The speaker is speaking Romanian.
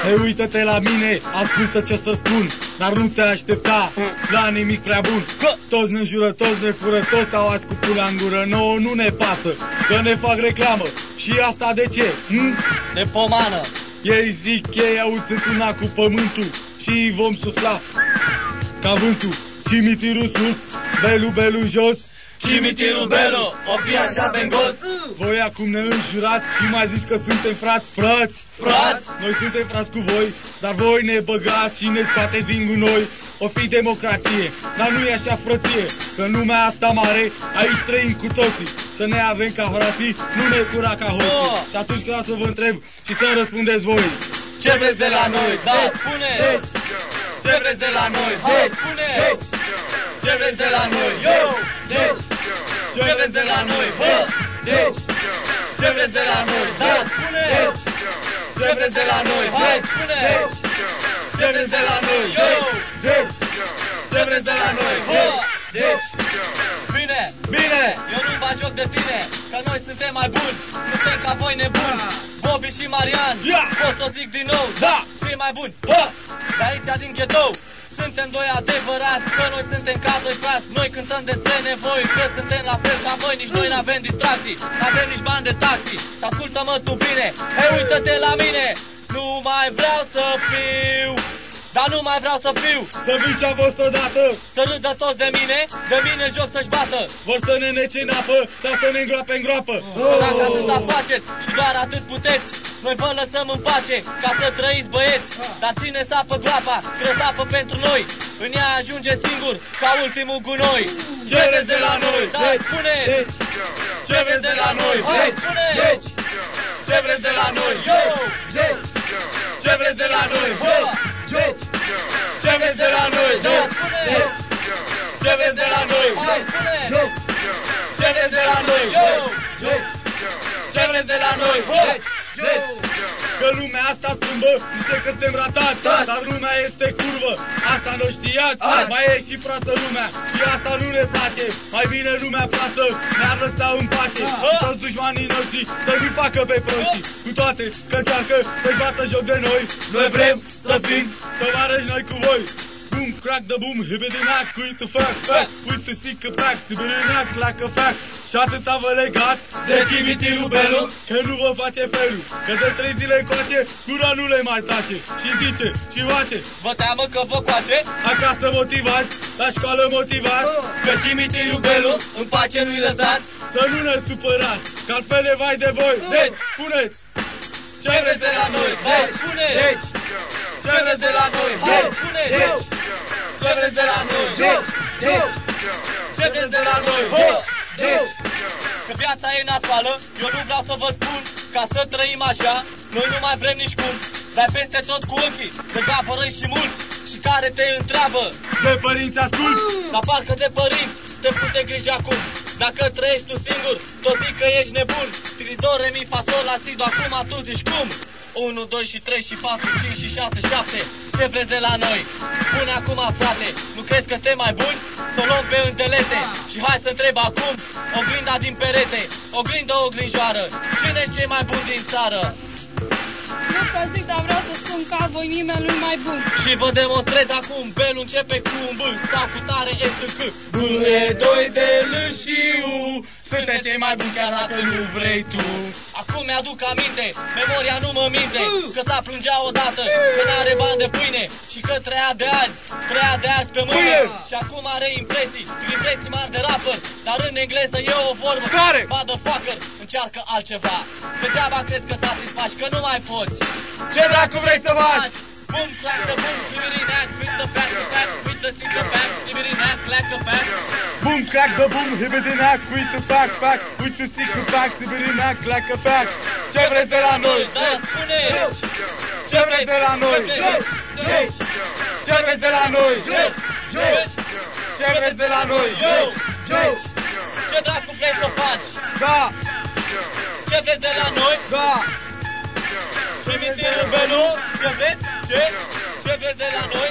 Hei, uită-te la mine, ascultă ce să spun, dar nu te aștepta la nimic prea bun. Toți ne înjură, toți ne fură, toți stau azi cu pula în gură. Nouă nu ne pasă, că ne fac reclamă. Și asta de ce? De pomană. Ei zic, ei aud, sunt una cu pământul și vom sufla ca vântul. Cimitirul sus, belu, belu jos, Cimitirul Belo, o fi așa pe gol. voi acum ne înjurați și mai zici că suntem frați. Frați? Noi suntem frați cu voi, dar voi ne băgați și ne scoateți din gunoi. O fi democrație, dar nu e așa frăție, că în lumea asta mare, aici trăim cu toții. Să ne avem ca frații, nu ne cura ca hoții. Și atunci vreau să vă întreb și să-mi răspundeți voi. Ce vreți de la noi? Da, spune! Ce vreți de la noi? Hai, spune! Ce vreți de la noi? Yo! Ce vreți de la noi? Ce vreți de la noi? Da, spune! Ce vreți de la noi? Hai, spune! Ce vreți de la noi? Yo! Ce vreți de la noi? Bine, bine, eu nu-mi bag joc de tine, că noi suntem mai buni, nu suntem ca voi nebuni. Bobby și Marian, pot să o zic din nou, Da! cei mai buni, de aici din ghetou. Suntem doi adevărați, că noi suntem ca doi frați. Noi cântăm despre nevoi, că suntem la fel ca voi. Nici noi n-avem distracții, n-avem nici bani de taxi. Ascultă-mă tu bine, hei, uită-te la mine. Nu mai vreau să fiu, dar nu mai vreau să fiu. Să vii ce-a fost odată, Să râdă toți de mine jos să-și bată. vor să ne nece în apă sau să ne îngroape în groapă. Dacă atâta faceți și doar atât puteți, noi vă lăsăm în pace, ca să trăiți băieți. Dar ține sapă groapa, că sapă pentru noi, în ea ajunge singur, ca ultimul gunoi. Ce vreți de la noi? Da, spune! Ce vreți de la noi? Hai, spune! Ce vreți de la noi? Yo! Ce vreți de la noi? Ce vreți de la noi? Da, spune! Ce vreți de la noi? Hai, spune! Ce vreți de la noi? Yo! Ce vreți de la noi? Că lumea asta schimbă, zice că suntem ratați, dar lumea este curvă, asta nu știați. Mai e și proastă lumea și asta nu ne place. Mai bine lumea proastă ne-ar lăsa în pace. Toți dușmanii noștri să nu facă pe prostii, cu toate că încearcă să-și bată joc de noi. Noi vrem să fim tovarăși noi cu voi. Boom, crack the boom, hibidinac, uite fac, uite sică pac, sibirinac, like a fac. Și atâta vă legați de cimitirul Belu, că nu vă face felul, că de 3 zile încoace gura nu le mai tace. Și zice, și face, vă teamă că vă coace, acasă motivați, la școală motivați, că cimitirul Belu în pace nu-i lăsați. să nu ne supărați, că altfel e vai de voi. Deci, puneți! Ce vreți de la noi? Hai, spuneți! Ce vreți de la noi? Hai, spuneți! Ce vreți de la noi? Ce vreți de la noi? Că viața e nasoală, eu nu vreau să vă spun, ca să trăim așa, noi nu mai vrem nici cum. Dar peste tot cu ochii, de gafărăi și mulți, și care te întreabă, De părinți asculți, dar parcă de părinți te pute grijă acum. Dacă trăiești tu singur, toți zic că ești nebun. Tri, do, re, mi, fa, sol, la, si, do, acum tu zici cum? 1, 2 și 3 și 4, 5 și 6, 7. Ce vreți de la noi? Spune acum, frate, nu crezi că suntem mai buni? Să o luăm pe îndelete și hai să întreb acum oglinda din perete, oglindă, oglinjoară, cine-s cei mai buni din țară? Nu că zic, dar vreau să spun că voi nimeni nu mai bun. Și vă demonstrez acum, Belu începe cu un B sau cu tare STC. B, E, 2 de L și U, suntem cei mai buni chiar dacă nu vrei tu. Acum mi-aduc aminte, memoria nu mă minte, că s-a plângea odată, că n-are bani de pâine și că trăia de azi pe mâine. Și acum are impresii mari de rapper, dar în engleză e o formă Care? Motherfucker, încearcă altceva. Degeaba crezi că satisfaci, că nu mai poți. ce dracu vrei să faci? Boom, clap the boom, dibbity-knack, with the fact, with the single fact, dibbity-knack, clack the fact. Boom, crack the boom, hibidinac, uite fac, uite sică pac, sibirinac, like a fac. Ce vreți de la noi? Da, spune! Ce vreți de la noi? Ce vreți de la noi? Ce vreți de la noi? Ce dracu vrei să faci? Da, Ce vreți de la noi? da. Cimitirul Belu? Ce vreți? Ce vreți de la noi?